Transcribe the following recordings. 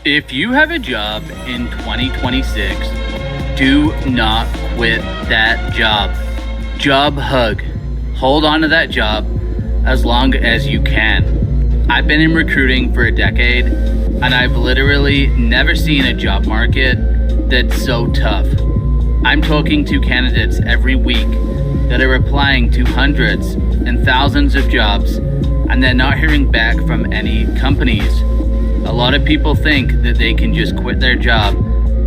If you have a job in 2026, do not quit that job. Job hug. Hold on to that job as long as you can. I've been in recruiting for a decade, and I've literally never seen a job market that's so tough. I'm talking to candidates every week that are applying to hundreds and thousands of jobs, and they're not hearing back from any companies. A lot of people think that they can just quit their job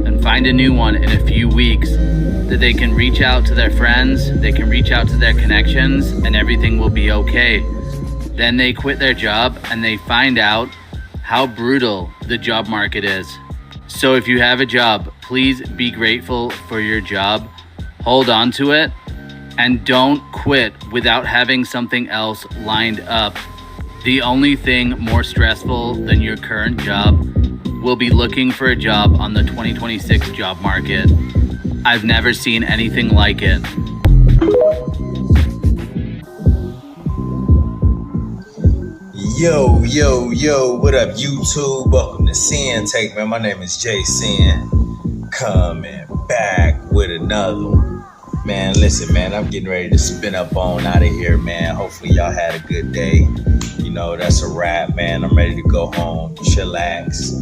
and find a new one in a few weeks, that they can reach out to their friends, they can reach out to their connections, and everything will be okay. Then they quit their job and they find out how brutal the job market is. So if you have a job, please be grateful for your job, hold on to it, and don't quit without having something else lined up. The only thing more stressful than your current job will be looking for a job on the 2026 job market. I've never seen anything like it. Yo, what up, YouTube? Welcome to Sin Take, man. My name is Jay Sin. Coming back with another one. Man, listen, man, I'm getting ready to spin up on out of here, man. Hopefully y'all had a good day. You know, that's a wrap, man. I'm ready to go home, chillax,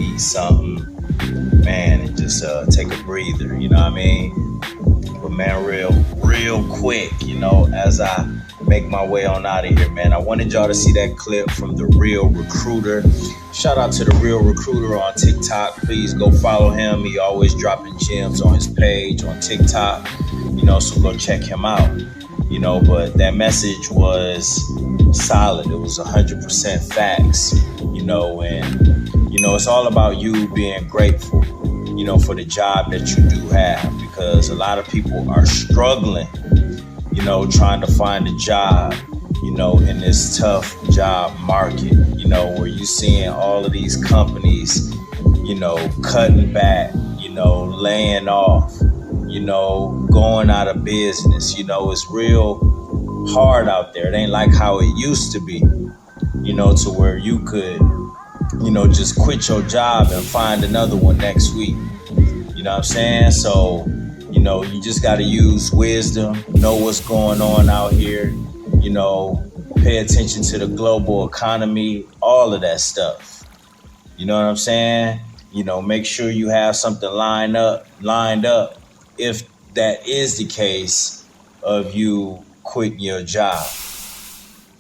eat something, man, and just take a breather, you know what I mean? But man, real quick, as I make my way on out of here, man, I wanted y'all to see that clip from The Real Recruiter. Shout out to The Real Recruiter on TikTok. Please go follow him. He always dropping gems on his page on TikTok, so go check him out. But that message was solid. It was 100% facts, and it's all about you being grateful, for the job that you do have, because a lot of people are struggling, trying to find a job, in this tough job market, where you're seeing all of these companies, cutting back, laying off, going out of business. It's real hard out there. It ain't like how it used to be, to where you could, just quit your job and find another one next week. You know what I'm saying? So, you just got to use wisdom, know what's going on out here, pay attention to the global economy, all of that stuff. You know what I'm saying? Make sure you have something lined up if that is the case of you quitting your job.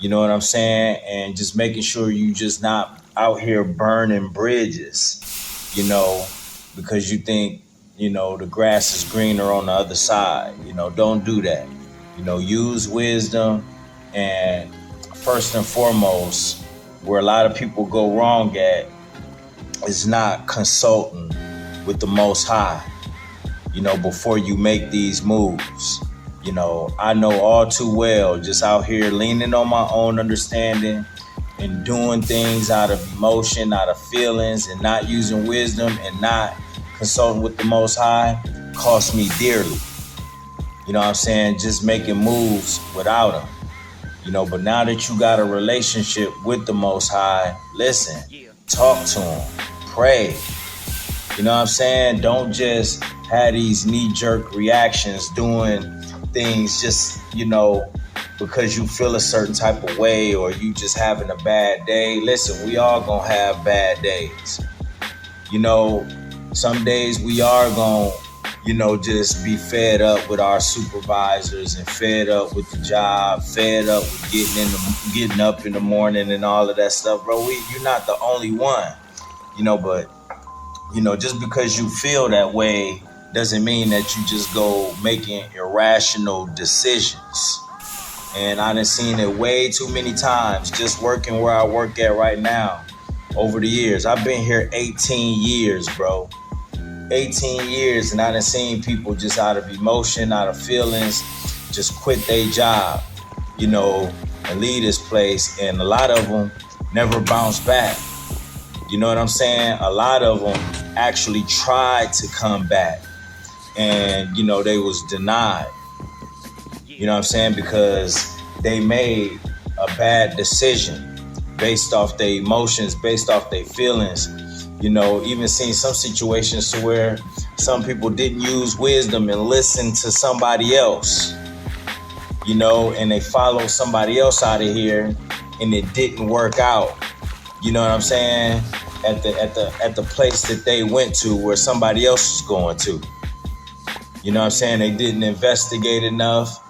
You know what I'm saying? And just making sure you just not out here burning bridges, because you think, the grass is greener on the other side. Don't do that. Use wisdom. And first and foremost, where a lot of people go wrong at is not consulting with the Most High, before you make these moves. I know all too well, just out here leaning on my own understanding and doing things out of emotion, out of feelings, and not using wisdom and not consulting with the Most High cost me dearly. You know what I'm saying? Just making moves without him. But now that you got a relationship with the Most High, listen, talk to him, pray. You know what I'm saying? Don't just have these knee-jerk reactions doing things just, because you feel a certain type of way or you just having a bad day. Listen, we all gonna have bad days. Some days we are gonna, just be fed up with our supervisors and fed up with the job, fed up with getting up in the morning and all of that stuff, bro. You're not the only one, but just because you feel that way doesn't mean that you just go making irrational decisions. And I done seen it way too many times just working where I work at right now over the years. I've been here 18 years, bro. 18 years, and I done seen people just out of emotion, out of feelings, just quit their job, and leave this place. And a lot of them never bounce back. You know what I'm saying? A lot of them actually tried to come back and, they was denied. You know what I'm saying? Because they made a bad decision based off their emotions, based off their feelings, Even seen some situations to where some people didn't use wisdom and listen to somebody else, and they followed somebody else out of here and it didn't work out. You know what I'm saying? At the place that they went to where somebody else was going to. You know what I'm saying? They didn't investigate enough.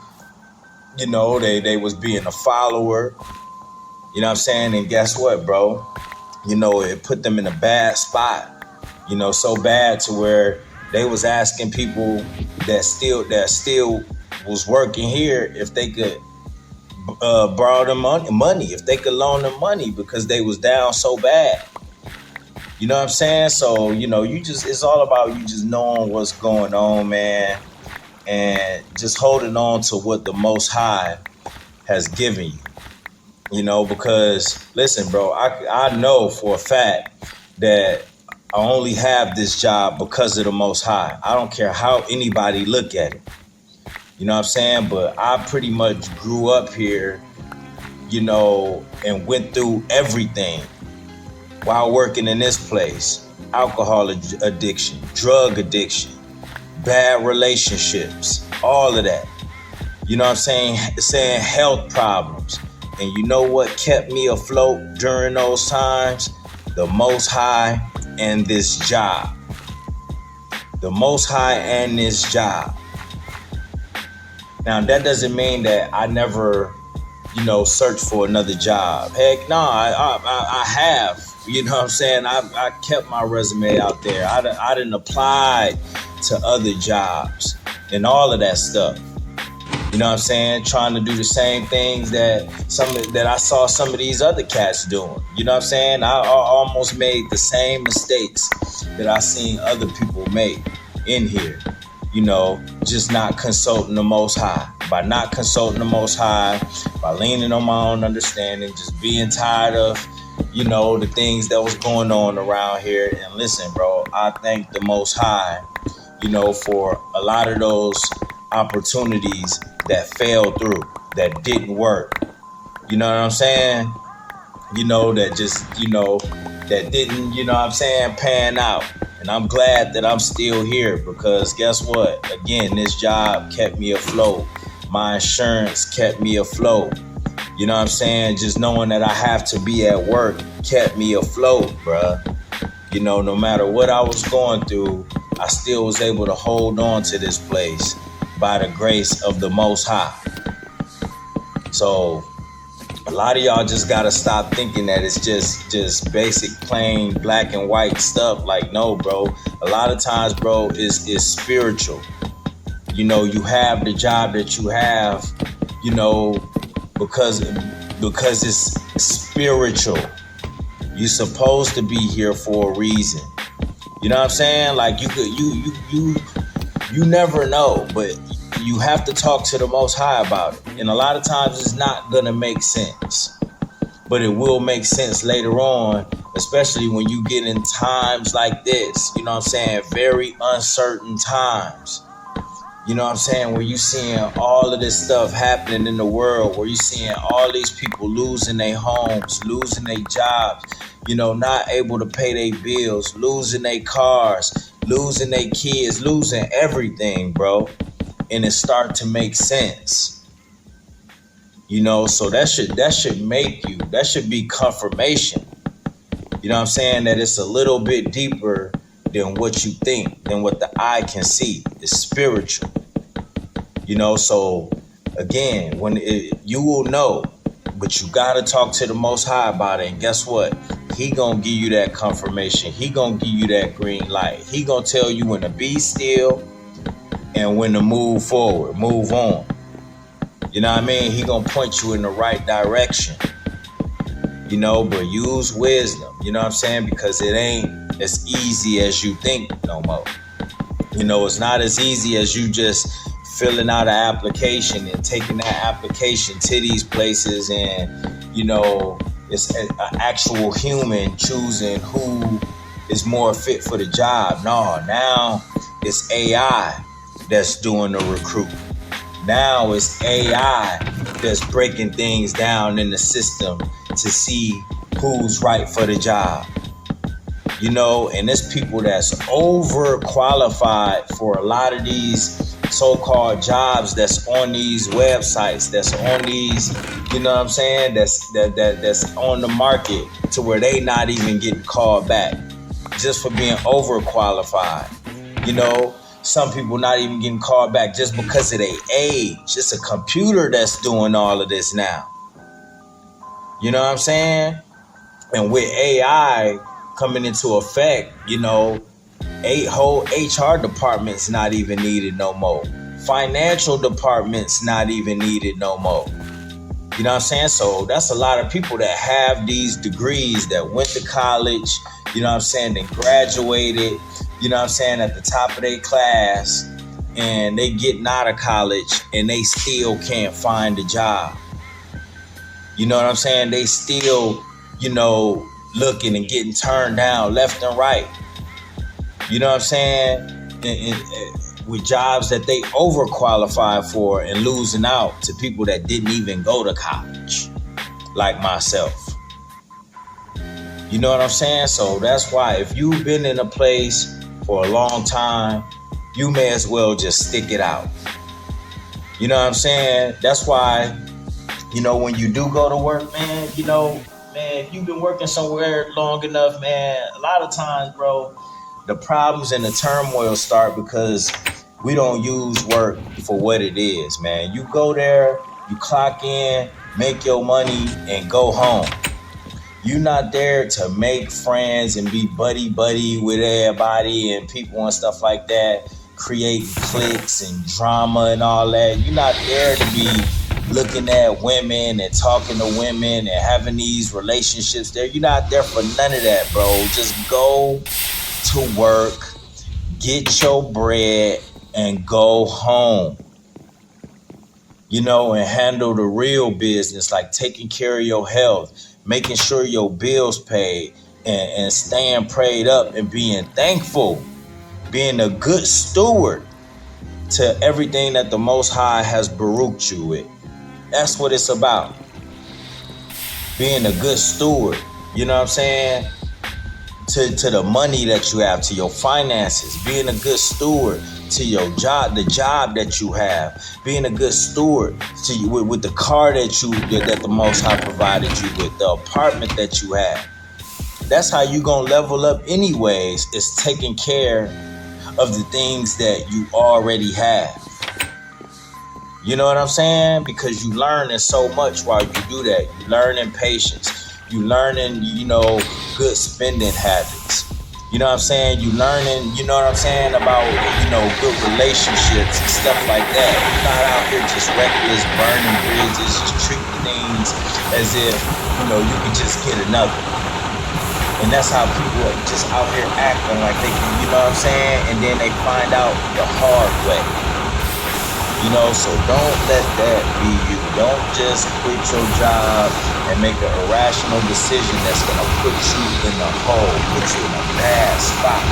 They was being a follower. You know what I'm saying? And guess what, bro? It put them in a bad spot. So bad to where they was asking people that still was working here if they could borrow them money, if they could loan them money because they was down so bad. You know what I'm saying? So, it's all about you just knowing what's going on, man, and just holding on to what the Most High has given you. Because listen, bro, I know for a fact that I only have this job because of the Most High. I don't care how anybody look at it. You know what I'm saying? But I pretty much grew up here, and went through everything while working in this place. Alcohol addiction, drug addiction, bad relationships, all of that. You know what I'm saying? Health problems. And you know what kept me afloat during those times? The Most High and this job. The Most High and this job. Now, that doesn't mean that I never, searched for another job. Heck, no, I have. You know what I'm saying? I kept my resume out there. I didn't apply to other jobs and all of that stuff. You know what I'm saying? Trying to do the same things that I saw some of these other cats doing. You know what I'm saying? I almost made the same mistakes that I seen other people make in here. Just not consulting the Most High. By not consulting the Most High, by leaning on my own understanding, just being tired of, the things that was going on around here. And listen, bro, I thank the Most High, for a lot of those opportunities that fell through, that didn't work. You know what I'm saying? That just, that didn't, pan out. And I'm glad that I'm still here because guess what? Again, this job kept me afloat. My insurance kept me afloat. You know what I'm saying? Just knowing that I have to be at work kept me afloat, bruh. No matter what I was going through, I still was able to hold on to this place by the grace of the Most High. So a lot of y'all just gotta stop thinking that it's just basic plain black and white stuff. Like, no, bro. A lot of times, bro, is spiritual. You have the job that you have, because it's spiritual. You're supposed to be here for a reason. You know what I'm saying? Like you never know, but you have to talk to the Most High about it. And a lot of times it's not gonna make sense, but it will make sense later on, especially when you get in times like this. You know what I'm saying? Very uncertain times. You know what I'm saying? Where you seeing all of this stuff happening in the world, where you seeing all these people losing their homes, losing their jobs, not able to pay their bills, losing their cars, losing their kids, losing everything, bro. And it start to make sense. So that should make you, that should be confirmation. You know what I'm saying? That it's a little bit deeper than what you think, than what the eye can see. It's spiritual. So again, you will know, but you gotta talk to the Most High about it. And guess what? He gonna give you that confirmation. He gonna give you that green light. He gonna tell you when to be still and when to move forward, move on. You know what I mean? He gonna point you in the right direction. But use wisdom. You know what I'm saying? Because it ain't as easy as you think no more. It's not as easy as you just filling out an application and taking that application to these places and, it's an actual human choosing who is more fit for the job. No, now it's AI that's doing the recruiting. Now it's AI that's breaking things down in the system to see who's right for the job. And it's people that's overqualified for a lot of these so-called jobs that's on these websites, that's on these, that's on the market, to where they not even getting called back just for being overqualified. Some people not even getting called back just because of their age. It's a computer that's doing all of this now. You know what I'm saying? And with AI coming into effect, whole HR departments not even needed no more. Financial departments not even needed no more. You know what I'm saying? So that's a lot of people that have these degrees, that went to college, then graduated, at the top of their class, and they getting out of college and they still can't find a job. You know what I'm saying? They still, looking and getting turned down left and right. You know what I'm saying? And with jobs that they overqualified for, and losing out to people that didn't even go to college, like myself. You know what I'm saying? So that's why if you've been in a place for a long time, you may as well just stick it out. You know what I'm saying? That's why, when you do go to work, man, if you've been working somewhere long enough, man, a lot of times, bro, the problems and the turmoil start because we don't use work for what it is, man. You go there, you clock in, make your money, and go home. You're not there to make friends and be buddy-buddy with everybody and people and stuff like that, creating cliques and drama and all that. You're not there to be looking at women and talking to women and having these relationships there. You're not there for none of that, bro. Just go to work, get your bread, and go home. And handle the real business, like taking care of your health, making sure your bills paid, and staying prayed up and being thankful, being a good steward to everything that the Most High has baruched you with. That's what it's about. Being a good steward, you know what I'm saying? To the money that you have, to your finances, being a good steward to your job, the job that you have, being a good steward to you with the car that the Most High provided you with, the apartment that you have. That's how you gonna level up anyways, is taking care of the things that you already have. You know what I'm saying? Because you learning so much while you do that. You learning patience. You learning, good spending habits. You know what I'm saying? You learning, about, good relationships and stuff like that. You're not out here just reckless, burning bridges, just treating things as if, you can just get another. And that's how people are just out here acting like they can, and then they find out the hard way. So don't let that be you. Don't just quit your job and make an irrational decision that's going to put you in the hole, put you in a bad spot.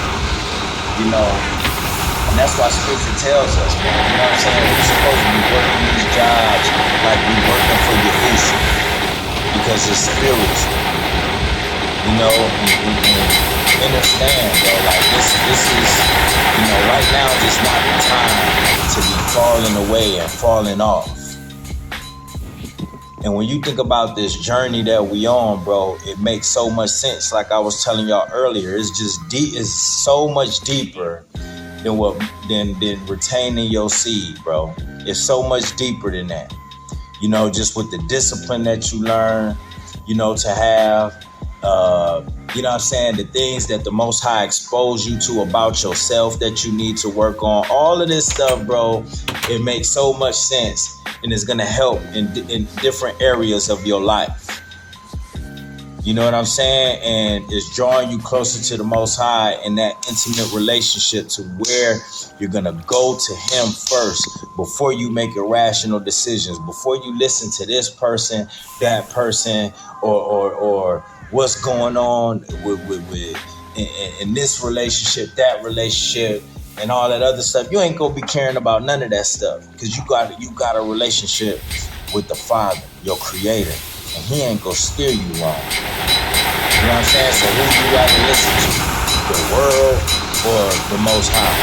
And that's why Scripture tells us, man, we're supposed to be working these jobs like we're working for Yahushua, because it's spiritual. And understand, bro, like this is, right now is not the time to be falling away and falling off. And when you think about this journey that we on, bro, it makes so much sense. Like I was telling y'all earlier, it's just deep. It's so much deeper than retaining your seed, bro. It's so much deeper than that. Just with the discipline that you learn, to have. The things that the Most High expose you to about yourself that you need to work on. All of this stuff, bro, it makes so much sense, and it's going to help in different areas of your life. You know what I'm saying? And it's drawing you closer to the Most High in that intimate relationship, to where you're going to go to Him first before you make irrational decisions, before you listen to this person, that person, or what's going on with in this relationship, that relationship, and all that other stuff. You ain't gonna be caring about none of that stuff, because you got a relationship with the Father, your Creator, and He ain't gonna steer you wrong. You know what I'm saying? So who you rather listen to? the world or the Most High?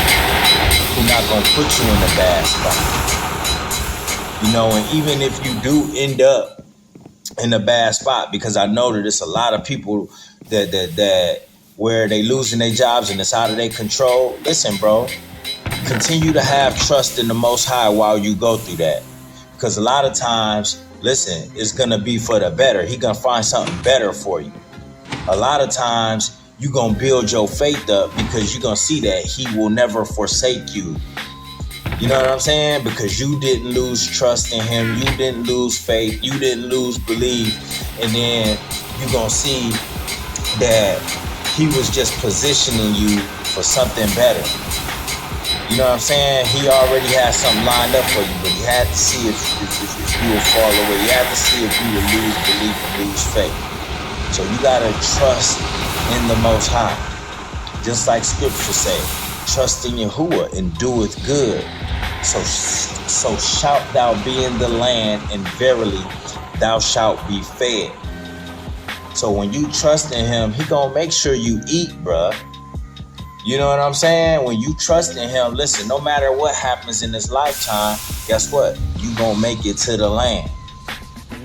Who's not gonna put you in a bad spot? You know, and even if you do end up in a bad spot, because I know that it's a lot of people that where they losing their jobs and it's out of their control. Listen, bro, continue to have trust in the Most High while you go through that, because a lot of times, listen, it's gonna be for the better. He gonna find something better for you. A lot of times you gonna build your faith up because you're gonna see that he will never forsake you. You know what I'm saying? Because you didn't lose trust in him, you didn't lose faith, you didn't lose belief, and then you're gonna see that he was just positioning you for something better. You know what I'm saying? He already had something lined up for you, but he had to see if you would fall away. He had to see if you would lose belief and lose faith. So you gotta trust in the Most High. Just like scripture say, trust in Yahuwah and doeth good. So shalt thou be in the land, and verily thou shalt be fed. So when you trust in him, he gonna make sure you eat, bruh. You know what I'm saying? When you trust in him, listen, no matter what happens in this lifetime, guess what? You gonna make it to the land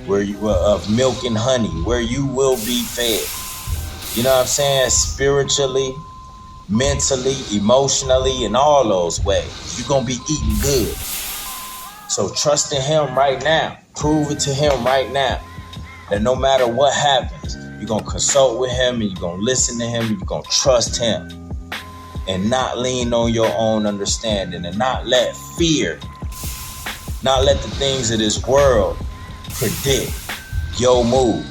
where you of milk and honey, where you will be fed. You know what I'm saying? Spiritually, mentally, emotionally, in all those ways. You're gonna be eating good. So trust in him right now. Prove it to him right now that no matter what happens, you're gonna consult with him and you're gonna listen to him and you're gonna trust him. And not lean on your own understanding, and not let fear, not let the things of this world predict your move.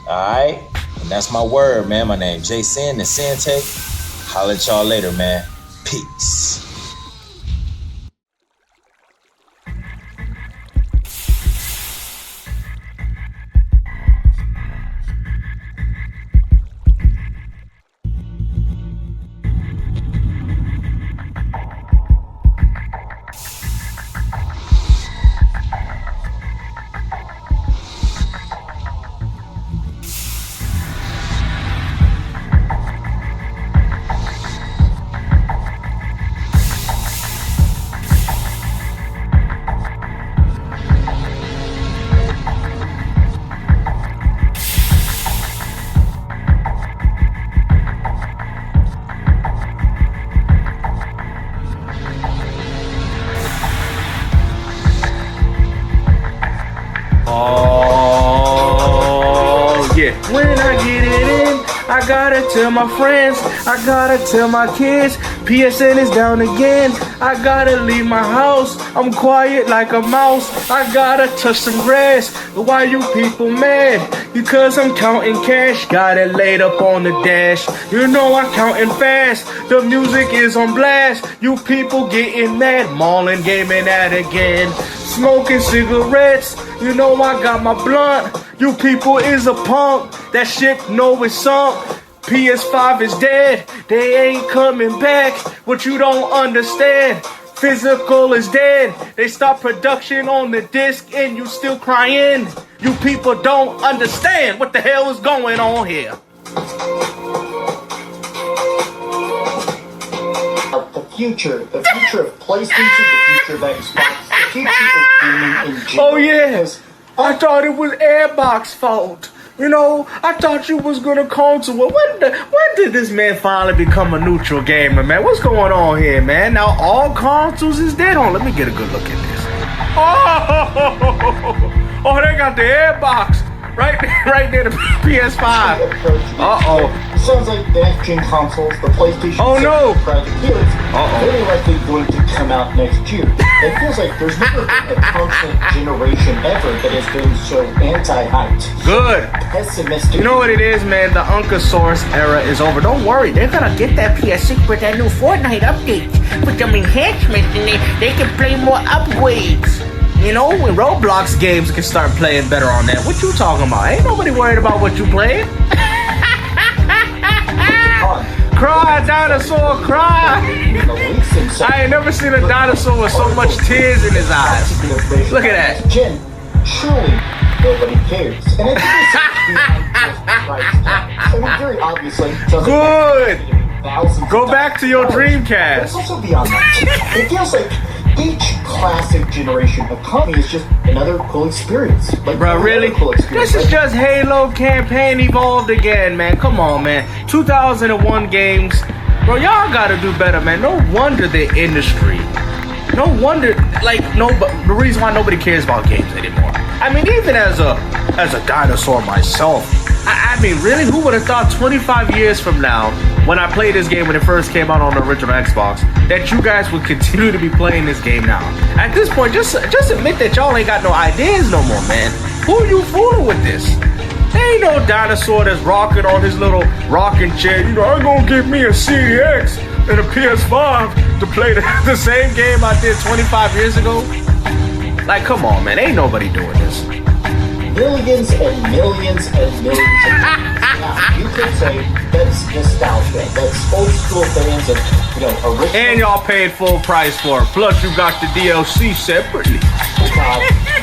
Alright? And that's my word, man. My name is Jason, the Sin Tech. Holla at y'all later, man. Peace. Oh, yeah. When I get it in, I gotta tell my friends, I gotta tell my kids, PSN is down again. I gotta leave my house, I'm quiet like a mouse. I gotta touch some grass. Why you people mad? Because I'm counting cash, got it laid up on the dash. You know I'm counting fast, the music is on blast. You people getting mad, Marlon gaming at again. Smoking cigarettes, you know I got my blunt. You people is a punk, that shit know it's sunk. PS5 is dead, they ain't coming back. What you don't understand, physical is dead. They stop production on the disc and you still crying. You people don't understand what the hell is going on here. The future of PlayStation, the future of Xbox, the future of gaming in general. Oh yeah, I thought it was Airbox's fault. You know, I thought you was gonna come to it. When did this man finally become a neutral gamer, man? What's going on here, man? Now all consoles is dead. On, let me get a good look at this. Oh, they got the Airbox right there, the PS5. Uh-oh. Sounds like the next-gen consoles, the PlayStation 6 Project Helix, very likely going to come out next year. It feels like there's never been a constant generation ever that has been so anti-hyped. Good. Pessimistic. You know what it is, man? The Uncosaurus era is over. Don't worry, they're gonna get that PS6 with that new Fortnite update. With some enhancements in it, they can play more upgrades. You know, when Roblox games can start playing better on that. What you talking about? Ain't nobody worried about what you playing. Cry, dinosaur, cry. I ain't never seen a dinosaur with so much tears in his eyes. Look at that. Surely nobody cares. And I think I mean, very obviously. Good. Thousands Go of back to your dollars. But Dreamcast. it's also beyond that. It feels like each classic generation of company is just another cool experience. Like Bro, another really? Cool experience. This is just Halo campaign evolved again, man. Come on, man. 2001 games. Bro, y'all gotta do better, man. No wonder the industry. No wonder, the reason why nobody cares about games anymore. I mean, even as a dinosaur myself, I mean, really, who would have thought 25 years from now, when I played this game when it first came out on the original Xbox, that you guys would continue to be playing this game now? At this point, just admit that y'all ain't got no ideas no more, man. Who are you fooling with this? There ain't no dinosaur that's rocking on his little rocking chair. You know, I'm gonna give me a CX and a PS5 to play the same game I did 25 years ago. Like, come on, man. Ain't nobody doing this. Millions and millions and millions of dollars. Now, you could say that's nostalgia. That's old school fans of, original. And y'all paid full price for it. Plus, you got the DLC separately. God,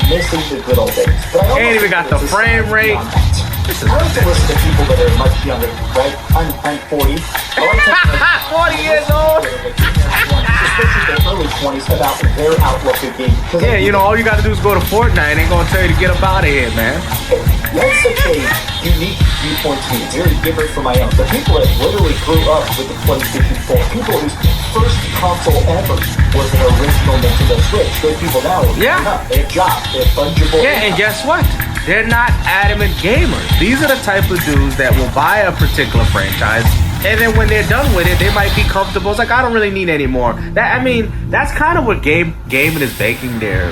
missing the good old days. But I also Ain't even got the think frame rate. I like to listen to people that are much younger, right? I'm 40. I like to 40 years old. especially their early 20s, about their outlook at games. Yeah, you know, all you gotta do is go to Fortnite. Ain't gonna tell you to get up out of here, man. That's such a unique viewpoint to me. It's very different from my own. The people that literally grew up with the PlayStation 4, people whose first console ever was an original Nintendo Switch. Those people now are growing up. They have jobs. They have fungible. Yeah, and guess what? They're not adamant gamers. These are the type of dudes that will buy a particular franchise, and then when they're done with it, they might be comfortable. It's like, I don't really need any more. That's kind of what gaming is banking their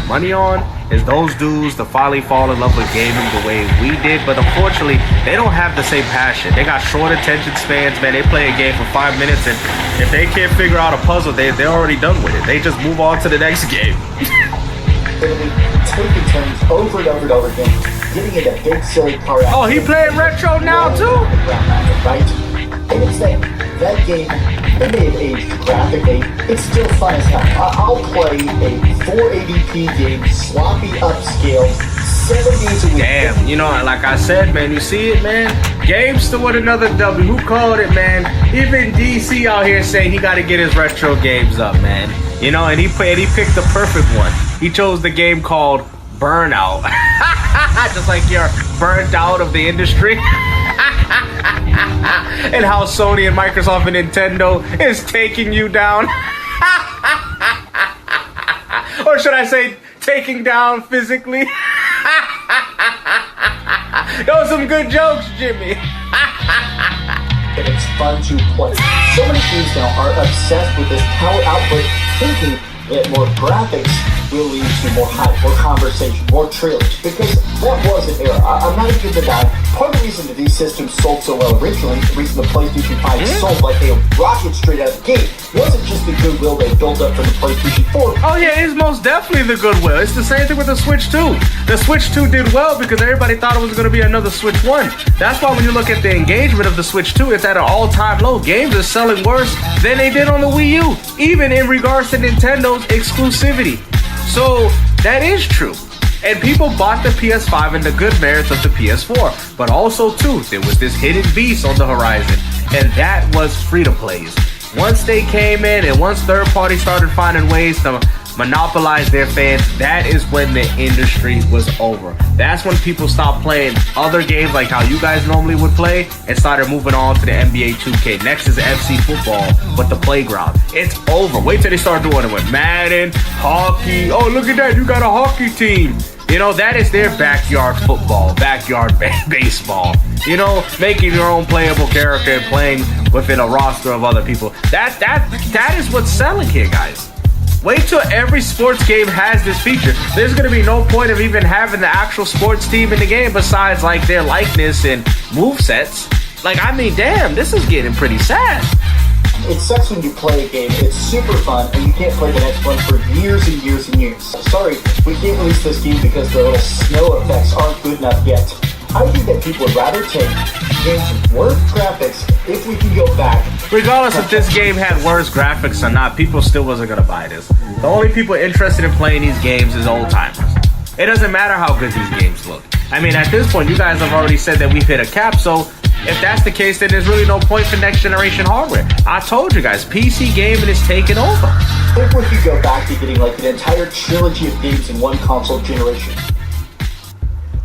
money on. Is those dudes to finally fall in love with gaming the way we did, but unfortunately, they don't have the same passion. They got short attention spans, man. They play a game for 5 minutes, and if they can't figure out a puzzle, they're already done with it. They just move on to the next game. They'll be taking turns over and over and over again, getting into big silly car accidents. Oh, he playing retro now too? Right? And it's that game, it may have aged graphically, it's still fun as hell. I'll play a 480p game, sloppy upscale, 7 days a week. Damn, like I said, man, you see it, man? GameStop with another W. Who called it, man? Even DC out here saying he got to get his retro games up, man. And he picked the perfect one. He chose the game called Burnout. Just like you're burnt out of the industry. And how Sony and Microsoft and Nintendo is taking you down. Or should I say, taking down physically? Those some good jokes, Jimmy. And it's fun to play. So many games now are obsessed with this power output, thinking that more graphics will lead to more hype, more conversation, more trailers. Because that was an era. I'm not even denying. Part of the reason that these systems sold so well originally, the reason the PlayStation 5 sold like a rocket straight out of the gate, wasn't just the goodwill they built up for the PlayStation 4. Oh yeah, it's most definitely the goodwill. It's the same thing with the Switch 2. The Switch 2 did well because everybody thought it was going to be another Switch 1. That's why when you look at the engagement of the Switch 2, it's at an all-time low. Games are selling worse than they did on the Wii U, even in regards to Nintendo's exclusivity. So that is true. And people bought the PS5 and the good merits of the PS4. But also, too, there was this hidden beast on the horizon, and that was free-to-plays. Once they came in and once third parties started finding ways to monopolize their fans, that is when the industry was over. That's when people stopped playing other games like how you guys normally would play and started moving on to the NBA 2K. Next is FC football with the playground. It's over. Wait till they start doing it with Madden, hockey. Oh, look at that. You got a hockey team. That is their backyard football, backyard baseball. Making your own playable character and playing within a roster of other people. That is what's selling here, guys. Wait till every sports game has this feature. There's going to be no point of even having the actual sports team in the game besides like their likeness and movesets. Damn, this is getting pretty sad. It sucks when you play a game, it's super fun, and you can't play the next one for years and years and years. Sorry, we can't release this game because the little snow effects aren't good enough yet. I think that people would rather take games with worse graphics if we can go back. Regardless if this game had worse graphics or not, people still wasn't going to buy this. The only people interested in playing these games is old timers. It doesn't matter how good these games look. I mean, at this point, you guys have already said that we've hit a cap, so if that's the case, then there's really no point for next generation hardware. I told you guys, PC gaming is taking over. If we could go back to getting like an entire trilogy of games in one console generation.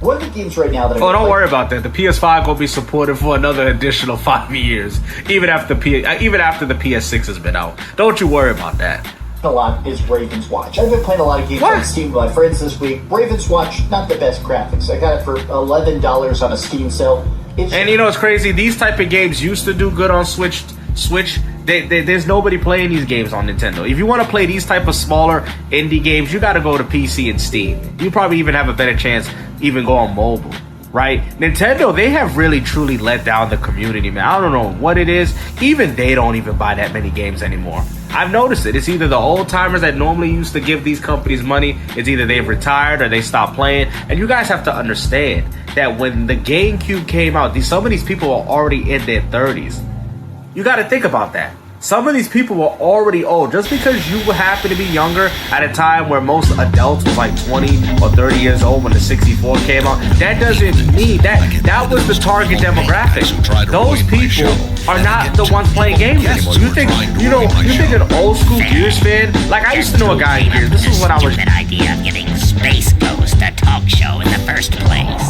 What are the games right now that Oh, don't worry about that. The PS5 gonna be supported for another additional 5 years, even after the PS6 has been out. Don't you worry about that. A lot is Raven's Watch. I've been playing a lot of games on Steam with my friends this week. Raven's Watch, not the best graphics. I got it for $11 on a Steam sale. And you know it's crazy. These type of games used to do good on Switch. There's nobody playing these games on Nintendo. If you want to play these type of smaller indie games, you got to go to PC and Steam. You probably even have a better chance even go on mobile, right? Nintendo, they have really truly let down the community, man. I don't know what it is. Even they don't even buy that many games anymore. I've noticed it. It's either the old timers that normally used to give these companies money, it's either they've retired or they stopped playing. And you guys have to understand that when the GameCube came out, some of these people are already in their 30s. You got to think about that. Some of these people were already old. Just because you happen to be younger at a time where most adults was like 20 or 30 years old when the 64 came out, that doesn't mean that was the target demographic. Those people are not the ones playing games anymore. You think an old school Gears fan? Like I used to know a guy in Gears. This is when I was. That idea of giving Space Ghost a talk show in the first place.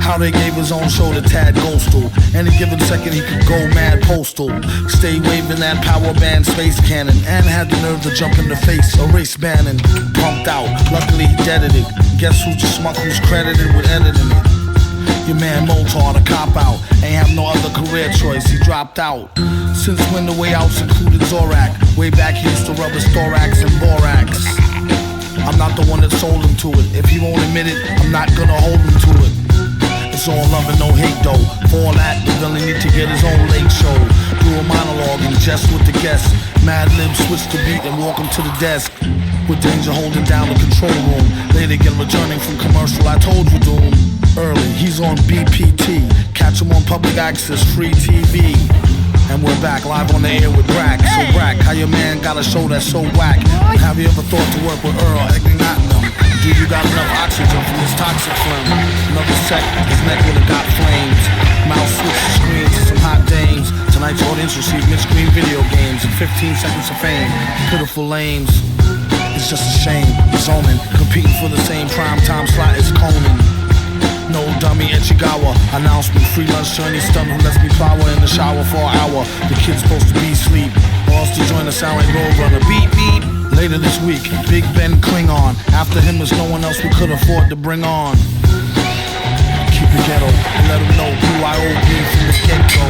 How they gave his own show to Tad Ghostal. Any given second he could go mad postal. Stay waving that power band space cannon. And had the nerve to jump in the face. Erase Bannon. Pumped out. Luckily he deaded it. Guess who's the schmuck who's credited with editing it? Your man Moltar, the cop out. Ain't have no other career choice. He dropped out. Since when the way outs included Zorak. Way back he used to rub his thorax and borax. I'm not the one that sold him to it. If he won't admit it, I'm not gonna hold him to it. It's all love and no hate though. For all that, the villain need to get his own late show. Do a monologue and jest with the guests. Mad Lib switch the beat and walk him to the desk. With Danger holding down the control room. Later again returning from commercial, I told you Doom. Early, he's on BPT. Catch him on public access, free TV. And we're back live on the air with Brack. So Brack, how your man got a show that's so whack? Have you ever thought to work with Earl Egnatnam? Do you got enough oxygen from this toxic flame? Another sec, his neck would've got flames. Mouse switch the screen to some hot dames. Tonight's audience received mid-screen video games and 15 seconds of fame. Pitiful lames. It's just a shame. Zoning, competing for the same prime time slot as Conan. No dummy Ichigawa. Announcement, free lunch to any stun who lets me power in the shower for an hour. The kid's supposed to be asleep. Or else to join the sound like Roadrunner. Beep, beep. Later this week, Big Ben Klingon. After him there's no one else we could afford to bring on. Keep it ghetto and let them know who I owe me from the get-go.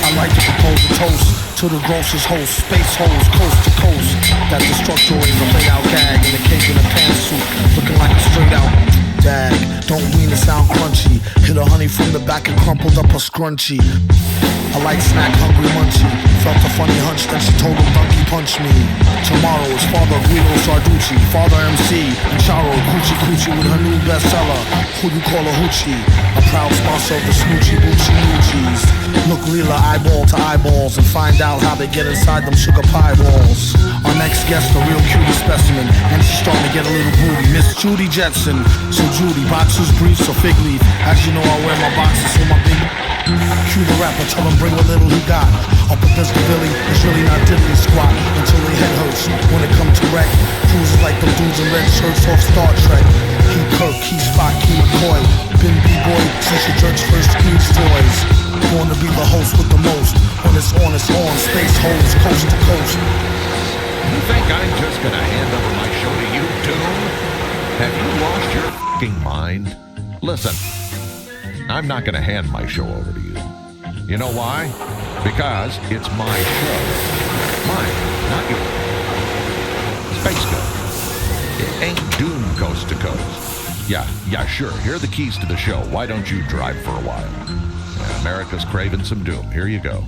I like to propose a toast to the grossest host. Space holes, coast to coast. That destructor is a laid-out gag in a cake in a pantsuit. Looking like a straight-out dag. Don't mean to sound crunchy. Hit a honey from the back and crumpled up a scrunchie. I like snack hungry munchie. Felt a funny hunch, then she told him donkey punch me. Tomorrow is Father Guido Sarducci, Father MC, and Charo Coochie Coochie with her new bestseller, Who You Call a Hoochie. A proud sponsor of the Smoochie Boochie Moochies. Look Leela eyeball to eyeballs and find out how they get inside them sugar pie balls. Our next guest, a real cutie specimen, and she's starting to get a little booty. Miss Judy Jetson. So Judy, boxers, briefs, or fig leaf. As you know, I wear my boxers for my big. Cue the rapper, tell him bring what little he got. Up against the Billy, it's really not diddly squat until their head hurts. When it comes to wreck, cruises like them dudes in red shirts off Star Trek. Key Kirk, Key Spock, Key McCoy. Been B-boy since your jerk's first Queen's toys. Born to be the host with the most. When it's on, space holes, coast to coast. You think I'm just gonna hand over my show to you, Doom? Have you lost your f***ing mind? Listen, I'm not gonna hand my show over to you. You know why? Because it's my show. Mine, not yours. Space Ghost. It ain't Doom coast to coast. Yeah, sure. Here are the keys to the show. Why don't you drive for a while? America's craving some Doom. Here you go.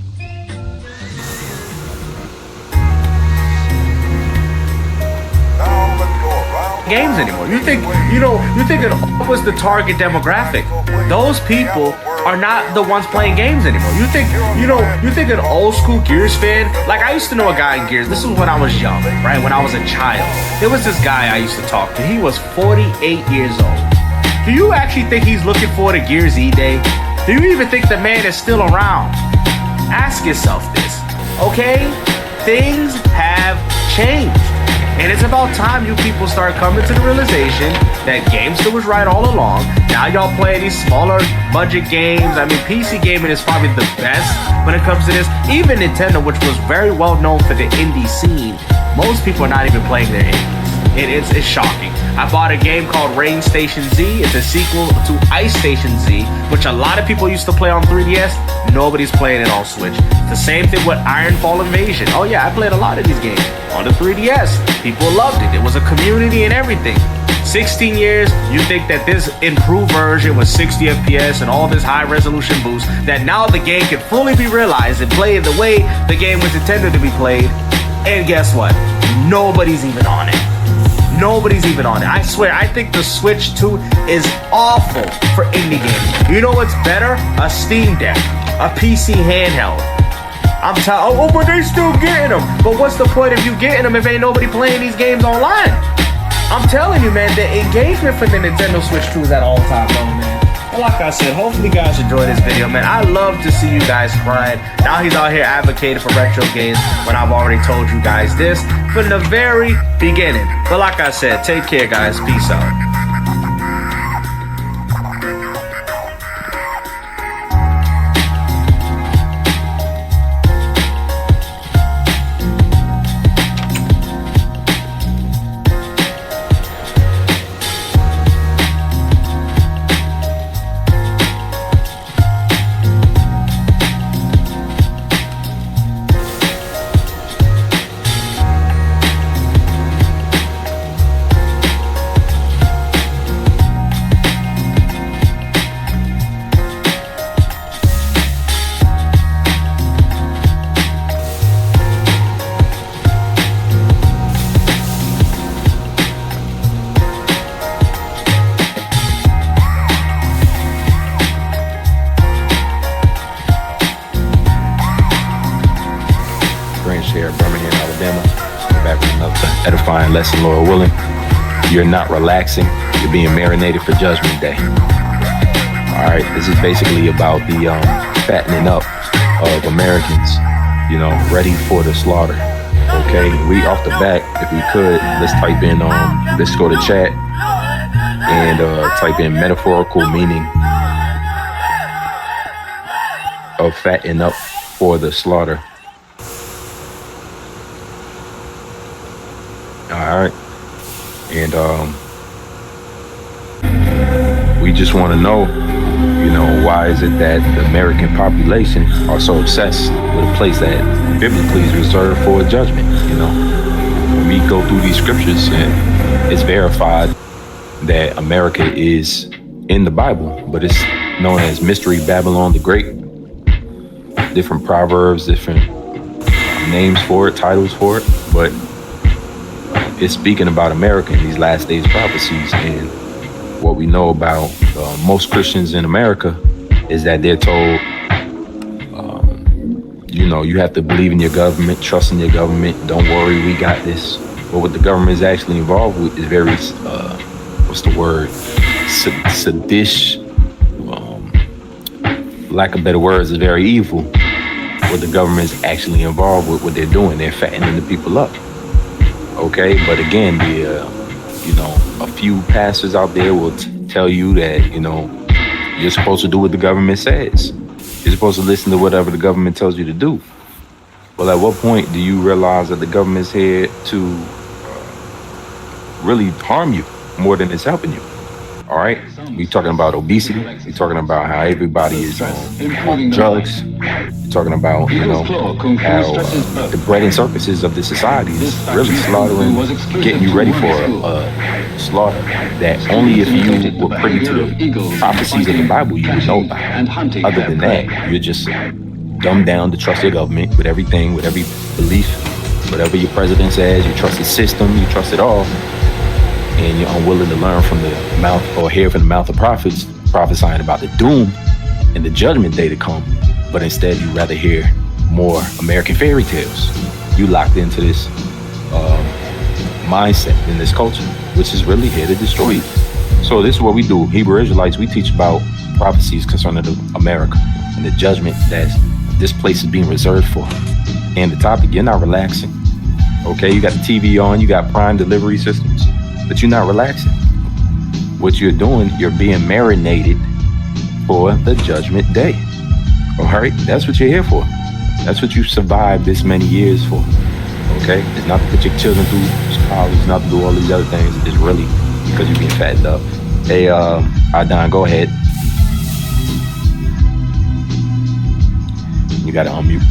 Games anymore. You think it was the target demographic. Those people are not the ones playing games anymore. You think an old school Gears fan, like I used to know a guy in Gears. This was when I was young, right? When I was a child. There was this guy I used to talk to. He was 48 years old. Do you actually think he's looking forward to Gears E-Day? Do you even think the man is still around? Ask yourself this, okay? Things have changed. And it's about time you people start coming to the realization that GameStop was right all along. Now y'all play these smaller budget games. I mean, PC gaming is probably the best when it comes to this. Even Nintendo, which was very well known for the indie scene, most people are not even playing their indies. It's shocking. I bought a game called Rain Station Z. It's a sequel to Ice Station Z, which a lot of people used to play on 3DS. Nobody's playing it on Switch. It's the same thing with Ironfall Invasion. Oh yeah, I played a lot of these games on the 3DS. People loved it. It was a community and everything. 16 years, you think that this improved version with 60 FPS and all this high resolution boost, that now the game can fully be realized and played the way the game was intended to be played. And guess what? Nobody's even on it. Nobody's even on it. I swear, I think the Switch 2 is awful for indie games. You know what's better? A Steam Deck, a PC handheld. I'm telling, but they still getting them. But what's the point of you getting them if ain't nobody playing these games online? I'm telling you, man, the engagement for the Nintendo Switch 2 is at all time low, man. But like I said, hopefully you guys enjoy this video, man. I love to see you guys crying. Now he's out here advocating for retro games when I've already told you guys this from the very beginning. But like I said, take care, guys. Peace out. Here in Birmingham, Alabama. We're back with another edifying lesson, Lord willing. You're not relaxing, you're being marinated for Judgment Day. Alright, this is basically about the fattening up of Americans, you know, ready for the slaughter. Okay, we off the bat, if we could, let's type in, let's go to chat and type in metaphorical meaning of fattening up for the slaughter. All right, and we just want to know, you know, why is it that the American population are so obsessed with a place that biblically is reserved for judgment? You know, when we go through these scriptures, and it's verified that America is in the Bible, but it's known as Mystery Babylon the Great. Different proverbs, different names for it, titles for it, but it's speaking about America in these last days prophecies. And what we know about most Christians in America is that they're told, you know, you have to believe in your government, trust in your government, don't worry, we got this. But what the government is actually involved with is very, what's the word? Sedish, lack of better words, is very evil. What the government is actually involved with, what they're doing, they're fattening the people up. Okay, but again, you know, a few pastors out there will tell you that, you know, you're supposed to do what the government says. You're supposed to listen to whatever the government tells you to do. Well, at what point do you realize that the government's here to really harm you more than it's helping you? All right, we're talking about obesity. We're talking about how everybody is on drugs. We're talking about, you know, how the bread and circuses of the society is really slaughtering, getting you ready for a slaughter that only if you were privy to the prophecies of the Bible you would know about. Other than that, you're just dumbed down to trust your government with everything, with every belief, whatever your president says. You trust the system, you trust it all. And you're unwilling to learn from the mouth or hear from the mouth of prophets prophesying about the doom and the judgment day to come. But instead, you rather hear more American fairy tales. You locked into this mindset in this culture, which is really here to destroy you. So this is what we do. Hebrew Israelites, we teach about prophecies concerning America and the judgment that this place is being reserved for. And the topic, you're not relaxing. Okay, you got the TV on, you got Prime delivery systems, but you're not relaxing. What you're doing, you're being marinated for the judgment day. All right, that's what you're here for. That's what you survived this many years for. Okay, it's not to put your children through college, it's not to do all these other things. It's really because you're being fattened up. Hey, Adon, go ahead. You gotta unmute.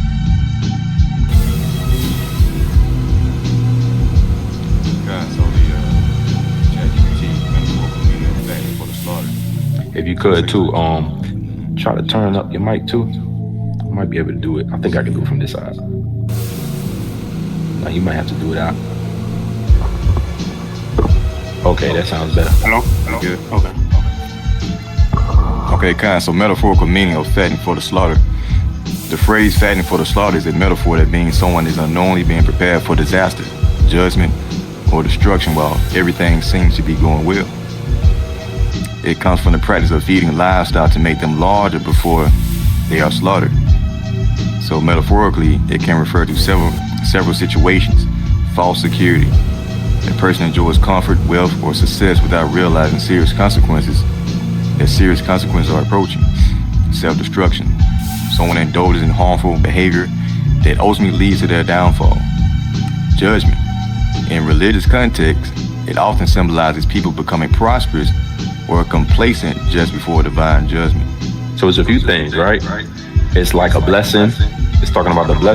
If you could too, try to turn up your mic too. I might be able to do it. I think I can do it from this side. Now you might have to do it out. Okay, that sounds better. Hello? Good. Okay, kind. So metaphorical meaning of fattening for the slaughter. The phrase fattening for the slaughter is a metaphor that means someone is unknowingly being prepared for disaster, judgment, or destruction while everything seems to be going well. It comes from the practice of feeding livestock to make them larger before they are slaughtered. So metaphorically, it can refer to several situations. False security. A person enjoys comfort, wealth, or success without realizing serious consequences are approaching. Self-destruction. Someone indulges in harmful behavior that ultimately leads to their downfall. Judgment. In religious context, it often symbolizes people becoming prosperous or complacent just before divine judgment. So it's a few things, right? It's like a blessing. It's talking about the blessing.